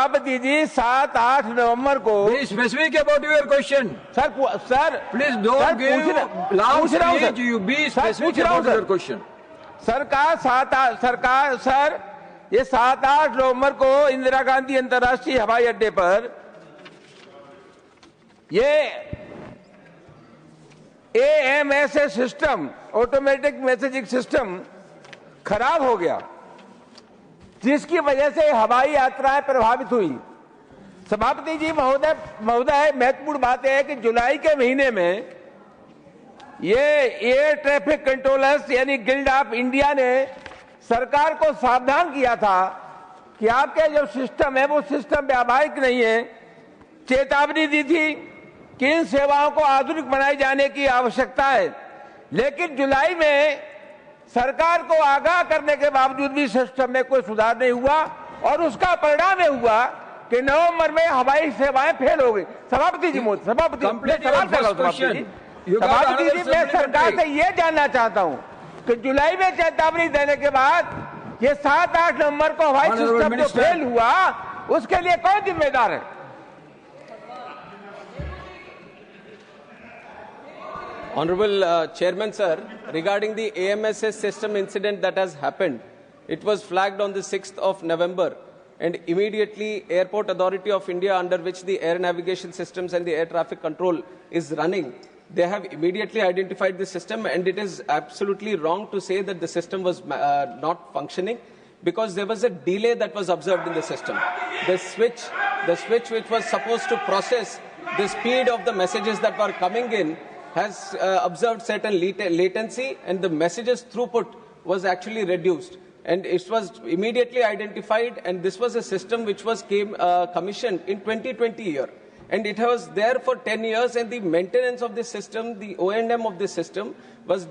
सभापति जी 7-8 नवंबर को Be specific about your question. Sir Please don't give long speech. You be specific about your question. सरकार sir ये 7-8 नवंबर को इंदिरा गांधी अंतर्राष्ट्रीय हवाई अड्डे पर ये AMS system, automatic messaging system खराब हो गया, जिसकी वजह से हवाई यात्राएं प्रभावित हुई। सभापति जी महोदय महत्वपूर्ण बात है कि जुलाई के महीने में ये एयर ट्रैफिक कंट्रोलर्स यानी गिल्ड ऑफ इंडिया ने सरकार को सावधान किया था कि आपके जो सिस्टम है वो सिस्टम व्यावहारिक नहीं है। चेतावनी दी थी कि इन सेवाओं को आधुनिक बनाए जाने की आवश्यकता है, लेकिन जुलाई में सरकार को आगाह करने के बावजूद भी सिस्टम में कोई सुधार नहीं हुआ और उसका परिणाम यह हुआ कि नवंबर में हवाई सेवाएं फेल हो गई। सभापति जी मैं सरकार से ये जानना चाहता हूं कि जुलाई में चेतावनी देने के बाद ये 7-8 नवंबर को हवाई सिस्टम जो फेल हुआ उसके लिए कौन जिम्मेदार है? Honorable Chairman Sir, regarding the AMSS system incident that has happened, it was flagged on the 6th of November, and immediately Airport Authority of India, under which the air navigation systems and the air traffic control is running, they have immediately identified the system, and it is absolutely wrong to say that the system was not functioning, because there was a delay that was observed in the system. The switch which was supposed to process the speed of the messages that were coming in has observed certain latency, and the messages throughput was actually reduced. And it was immediately identified, and this was a system which was commissioned in 2020 year. And it was there for 10 years, and the maintenance of this system, the O&M of this system, was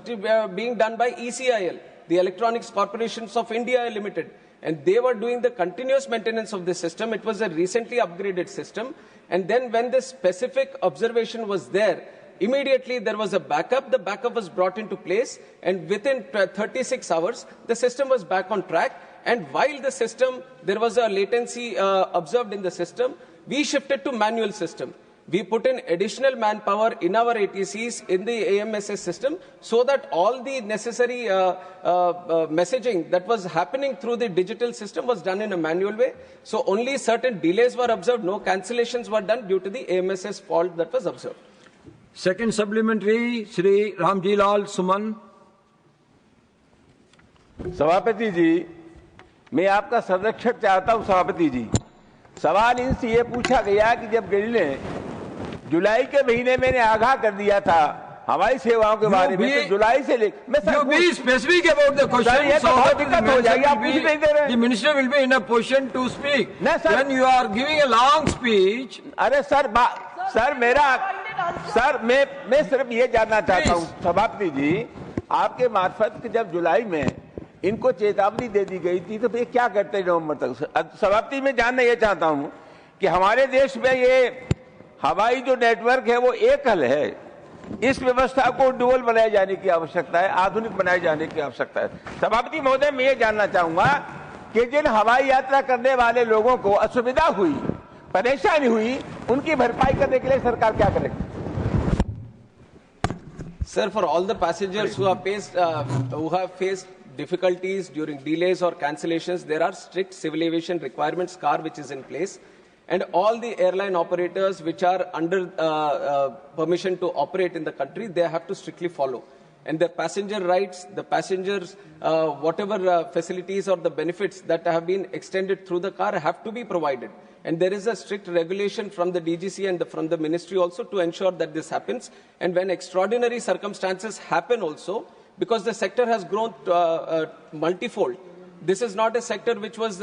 being done by ECIL, the Electronics Corporations of India Limited. And they were doing the continuous maintenance of this system. It was a recently upgraded system. And then when the specific observation was there, immediately there was a backup. The backup was brought into place, and within 36 hours, the system was back on track. And while the system, there was a latency observed in the system, we shifted to manual system. We put in additional manpower in our ATCs in the AMSS system so that all the necessary messaging that was happening through the digital system was done in a manual way. So only certain delays were observed, no cancellations were done due to the AMSS fault that was observed. Second supplementary, Shri Ram Jilal Suman. सभापति जी, मैं आपका संरक्षण चाहता हूं। सभापति जी, सवाल इनसे ये पूछा गया कि जब गिल्ड ने जुलाई के महीने में आगाह कर दिया था हवाई सेवाओं के बारे में, तो जुलाई से मैं स्पेसिफिक अबाउट द क्वेश्चन, दिक्कत हो जाएगी, आप पूछ नहीं दे रहे। The minister will be in a position to speak. When you are giving a long speech. अरे सर मैं सिर्फ ये जानना चाहता हूँ सभापति जी, आपके मार्फत कि जब जुलाई में इनको चेतावनी दे दी गई थी तो फिर क्या करते नवंबर तक? सभापति मैं जानना ये चाहता हूँ कि हमारे देश में ये हवाई जो नेटवर्क है वो एकल है, इस व्यवस्था को डुअल बनाए जाने की आवश्यकता है, आधुनिक बनाए जाने की आवश्यकता है। सभापति महोदय मैं ये जानना चाहूंगा कि जिन हवाई यात्रा करने वाले लोगों को असुविधा हुई, परेशानी हुई, उनकी भरपाई करने के लिए सरकार क्या करेगी? Sir, for all the passengers who have faced difficulties during delays or cancellations, there are strict civil aviation requirements car which is in place, and all the airline operators which are under permission to operate in the country, they have to strictly follow. And the passenger rights, the passengers, whatever facilities or the benefits that have been extended through the car have to be provided. And there is a strict regulation from the DGC and from the ministry also to ensure that this happens. And when extraordinary circumstances happen also, because the sector has grown multifold, this is not a sector which was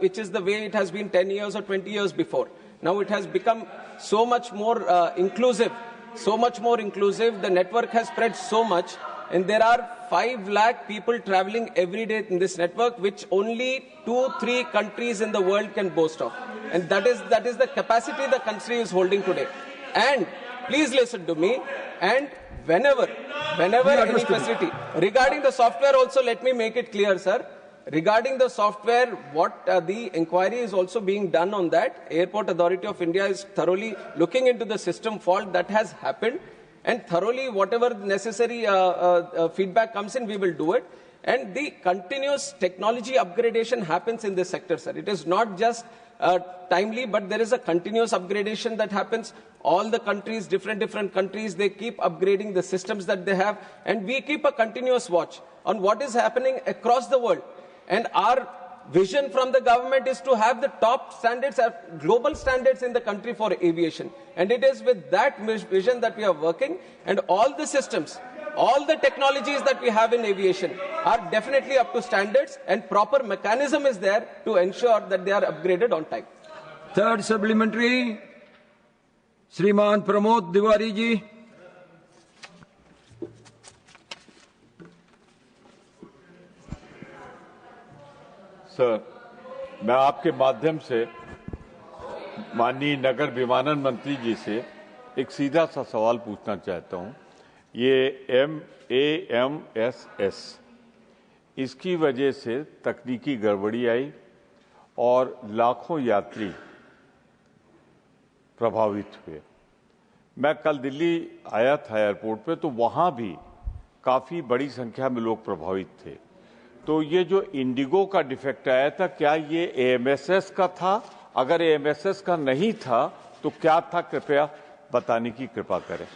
which is the way it has been 10 years or 20 years before. Now it has become so much more inclusive. So much more inclusive, the network has spread so much, and there are 5 lakh people traveling every day in this network, which only 2-3 countries in the world can boast of. And that is the capacity the country is holding today. And please listen to me, and whenever any facility, regarding the software also, let me make it clear, sir, regarding the software, what the inquiry is also being done on that. Airport Authority of India is thoroughly looking into the system fault that has happened, and thoroughly whatever necessary feedback comes in, we will do it. And the continuous technology upgradation happens in this sector, sir. It is not just timely, but there is a continuous upgradation that happens. All the countries, different countries, they keep upgrading the systems that they have, and we keep a continuous watch on what is happening across the world. And our vision from the government is to have the top standards, global standards in the country for aviation. And it is with that vision that we are working, and all the systems, all the technologies that we have in aviation are definitely up to standards, and proper mechanism is there to ensure that they are upgraded on time. Third supplementary, Shriman Pramod Diwari ji. Sir, मैं आपके माध्यम से माननीय नगर विमानन मंत्री जी से एक सीधा सा सवाल पूछना चाहता हूं। ये AMSS, इसकी वजह से तकनीकी गड़बड़ी आई और लाखों यात्री प्रभावित हुए। मैं कल दिल्ली आया था एयरपोर्ट पे, तो वहां भी काफी बड़ी संख्या में लोग प्रभावित थे। तो ये जो इंडिगो का डिफेक्ट आया था, क्या ये AMSS का था? अगर AMSS का नहीं था तो क्या था, कृपया बताने की कृपा करें।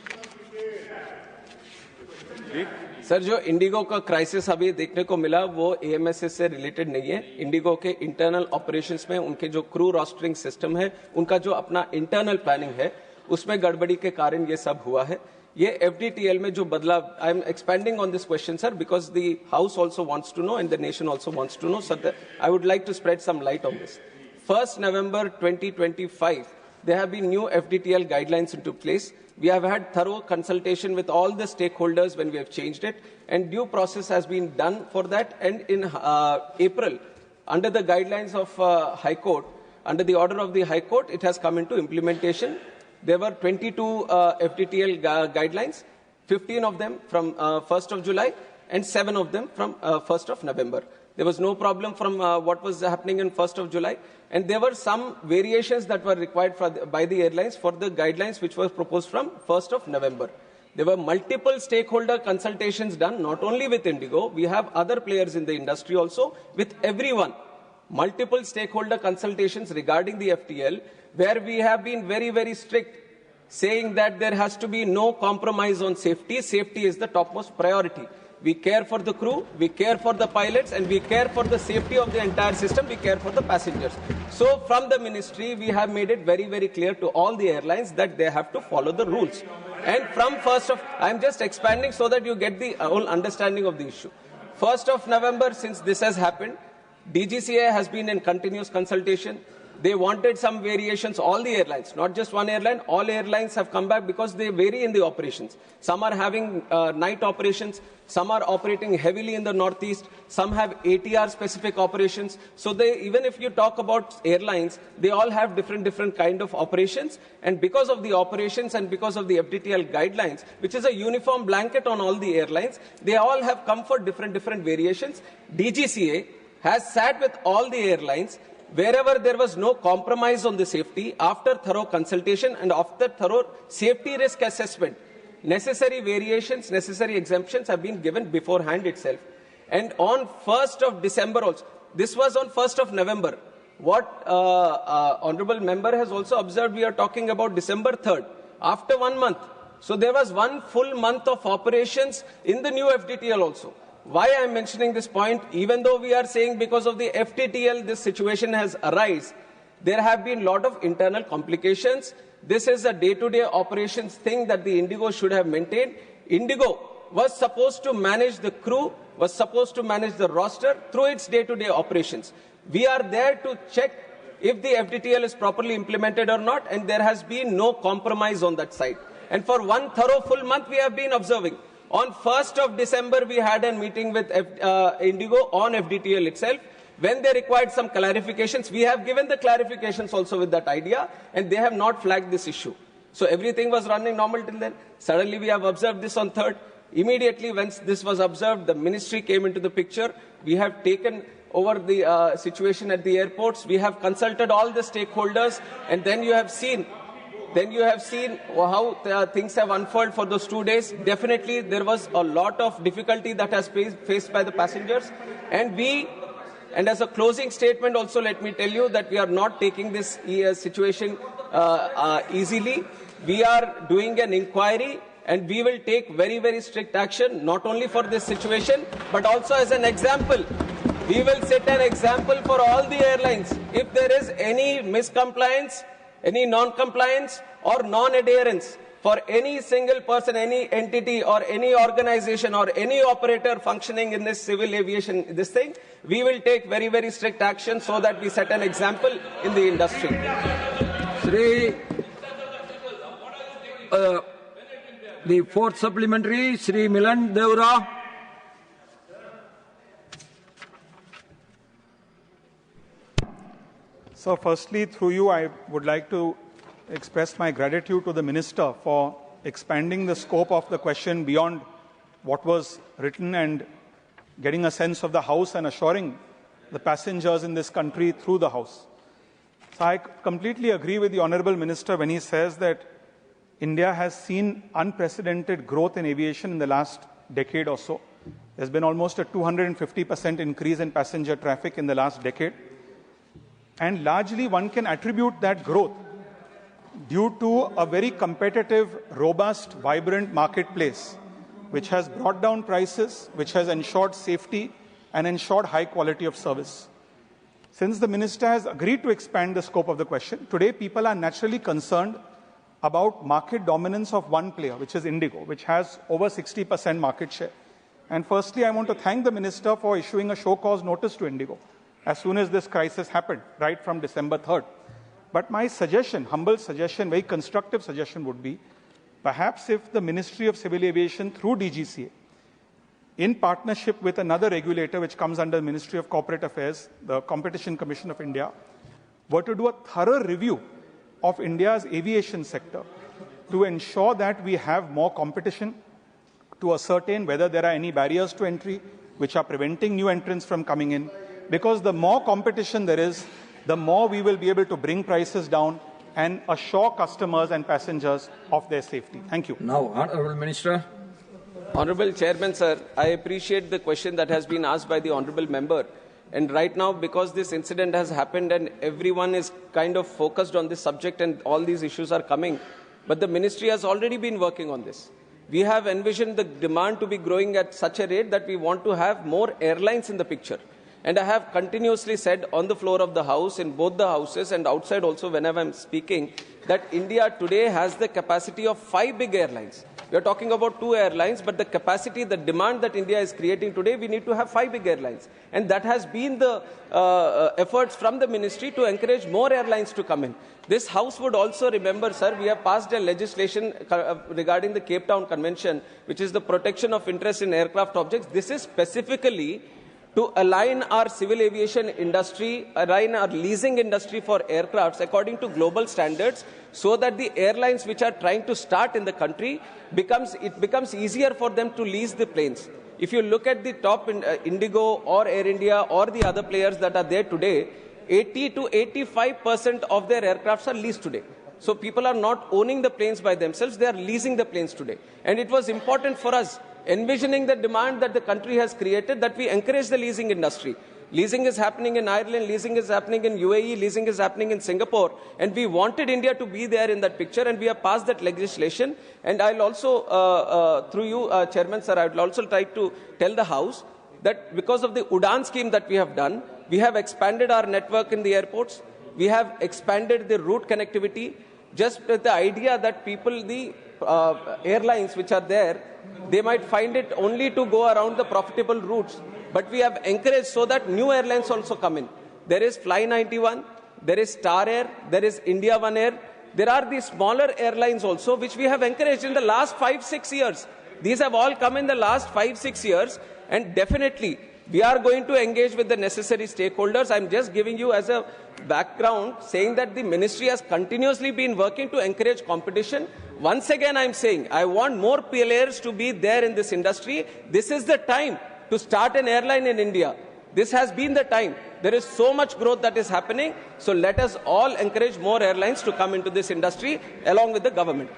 सर, जो इंडिगो का क्राइसिस अभी देखने को मिला वो AMSS से रिलेटेड नहीं है। इंडिगो के इंटरनल ऑपरेशंस में उनके जो क्रू रोस्टरिंग सिस्टम है, उनका जो अपना इंटरनल प्लानिंग है, उसमें गड़बड़ी के कारण ये सब हुआ है। ये FDTL में जो बदलाव, I am expanding on this question sir, because the house also wants to know and the nation also wants to know, sir I would like to spread some light on this. 1st November 2025, there have been new FDTL guidelines into place. We have had thorough consultation with all the stakeholders when we have changed it, and due process has been done for that. And in April, under the guidelines of High Court, under the order of the High Court, it has come into implementation. There were 22 FDTL guidelines, 15 of them from 1st of July and 7 of them from 1st of November. There was no problem from what was happening in 1st of July. And there were some variations that were required by the airlines for the guidelines which were proposed from 1st of November. There were multiple stakeholder consultations done, not only with IndiGo. We have other players in the industry also, with everyone. Multiple stakeholder consultations regarding the FTL, where we have been very, very strict, saying that there has to be no compromise on safety. Safety is the topmost priority. We care for the crew, we care for the pilots, and we care for the safety of the entire system. We care for the passengers. So from the ministry, we have made it very, very clear to all the airlines that they have to follow the rules. And from 1st of, I'm just expanding so that you get the whole understanding of the issue. 1st of November, since this has happened, DGCA has been in continuous consultation. They wanted some variations, all the airlines, not just one airline, all airlines have come back because they vary in the operations. Some are having night operations, some are operating heavily in the northeast, some have ATR specific operations. So even if you talk about airlines, they all have different kind of operations. And because of the operations and because of the FDTL guidelines, which is a uniform blanket on all the airlines, they all have come for different variations. DGCA has sat with all the airlines. Wherever there was no compromise on the safety, after thorough consultation and after thorough safety risk assessment, necessary variations, necessary exemptions have been given beforehand itself. And on 1st of December also, this was on 1st of November. What Honorable Member has also observed, we are talking about December 3rd, after 1 month. So there was 1 full month of operations in the new FDTL also. Why I am mentioning this point, even though we are saying because of the FTTL this situation has arisen, there have been a lot of internal complications. This is a day-to-day operations thing that the IndiGo should have maintained. IndiGo was supposed to manage the crew, was supposed to manage the roster through its day-to-day operations. We are there to check if the FTTL is properly implemented or not, and there has been no compromise on that side. And for 1 thorough full month, we have been observing. On 1st of December, we had a meeting with IndiGo on FDTL itself. When they required some clarifications, we have given the clarifications also with that idea, and they have not flagged this issue. So everything was running normal till then. Suddenly, we have observed this on 3rd. Immediately, when this was observed, the ministry came into the picture. We have taken over the situation at the airports. We have consulted all the stakeholders, and then you have seen how things have unfolded for those 2 days. Definitely, there was a lot of difficulty that has faced by the passengers. And as a closing statement also, let me tell you that we are not taking this situation easily. We are doing an inquiry, and we will take very, very strict action, not only for this situation, but also as an example. We will set an example for all the airlines. If there is any miscompliance, any non-compliance or non-adherence for any single person, any entity or any organization or any operator functioning in this civil aviation, we will take very, very strict action so that we set an example in the industry. The fourth supplementary, Sri Milan Devra. So firstly, through you, I would like to express my gratitude to the Minister for expanding the scope of the question beyond what was written and getting a sense of the House and assuring the passengers in this country through the House. So I completely agree with the Honourable Minister when he says that India has seen unprecedented growth in aviation in the last decade or so. There's been almost a 250% increase in passenger traffic in the last decade. And largely one can attribute that growth due to a very competitive, robust, vibrant marketplace, which has brought down prices, which has ensured safety and ensured high quality of service. Since the Minister has agreed to expand the scope of the question, today people are naturally concerned about market dominance of one player, which is IndiGo, which has over 60% market share. And firstly, I want to thank the Minister for issuing a show cause notice to IndiGo as soon as this crisis happened, right from December 3rd. But my suggestion, humble suggestion, very constructive suggestion would be, perhaps if the Ministry of Civil Aviation through DGCA, in partnership with another regulator which comes under the Ministry of Corporate Affairs, the Competition Commission of India, were to do a thorough review of India's aviation sector to ensure that we have more competition, to ascertain whether there are any barriers to entry which are preventing new entrants from coming in. Because the more competition there is, the more we will be able to bring prices down and assure customers and passengers of their safety. Thank you. Now, Honourable Minister. Honourable Chairman, sir, I appreciate the question that has been asked by the Honourable Member. And right now, because this incident has happened and everyone is kind of focused on this subject and all these issues are coming, but the Ministry has already been working on this. We have envisioned the demand to be growing at such a rate that we want to have more airlines in the picture. And I have continuously said on the floor of the House, in both the Houses and outside also whenever I'm speaking, that India today has the capacity of 5 big airlines. We are talking about 2 airlines, but the capacity, the demand that India is creating today, we need to have 5 big airlines. And that has been the efforts from the Ministry to encourage more airlines to come in. This House would also remember, sir, we have passed a legislation regarding the Cape Town Convention, which is the protection of interest in aircraft objects. This is specifically to align our civil aviation industry, align our leasing industry for aircrafts according to global standards, so that the airlines which are trying to start in the country, it becomes easier for them to lease the planes. If you look at the top IndiGo or Air India or the other players that are there today, 80 to 85% of their aircrafts are leased today. So people are not owning the planes by themselves, they are leasing the planes today. And it was important for us, envisioning the demand that the country has created, that we encourage the leasing industry. Leasing is happening in Ireland, leasing is happening in UAE, leasing is happening in Singapore, and we wanted India to be there in that picture, and we have passed that legislation. And I'll also, through you, Chairman Sir, I will also try to tell the House that because of the UDAN scheme that we have done, we have expanded our network in the airports, we have expanded the route connectivity, just with the idea that people, the airlines which are there, they might find it only to go around the profitable routes. But we have encouraged so that new airlines also come in. There is Fly 91, there is Star Air, there is India One Air. There are these smaller airlines also, which we have encouraged in the last 5-6 years. These have all come in the last 5-6 years, and definitely we are going to engage with the necessary stakeholders. I'm just giving you as a background, saying that the Ministry has continuously been working to encourage competition. Once again, I'm saying, I want more players to be there in this industry. This is the time to start an airline in India. This has been the time. There is so much growth that is happening. So let us all encourage more airlines to come into this industry along with the government.